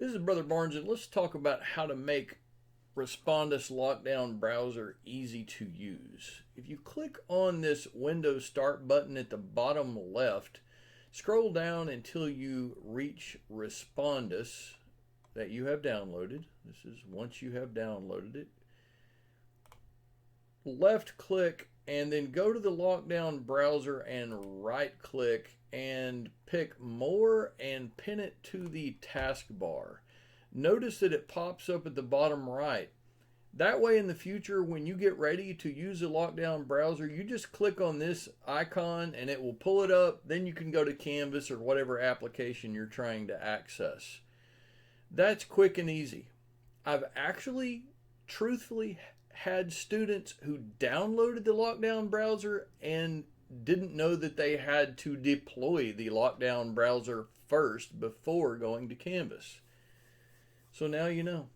This is Brother Barnes, and let's talk about how to make Respondus Lockdown Browser easy to use. If you click on this Windows Start button at the bottom left, scroll down until you reach Respondus that you have downloaded. This is once you have downloaded it. Left click and then go to the Lockdown Browser and right click and pick More and pin it to the taskbar. Notice that it pops up at the bottom right. That way in the future, when you get ready to use a Lockdown Browser, you just click on this icon and it will pull it up. Then you can go to Canvas or whatever application you're trying to access. That's quick and easy. I've actually, truthfully, had students who downloaded the Lockdown Browser and didn't know that they had to deploy the Lockdown Browser first before going to Canvas. So now you know.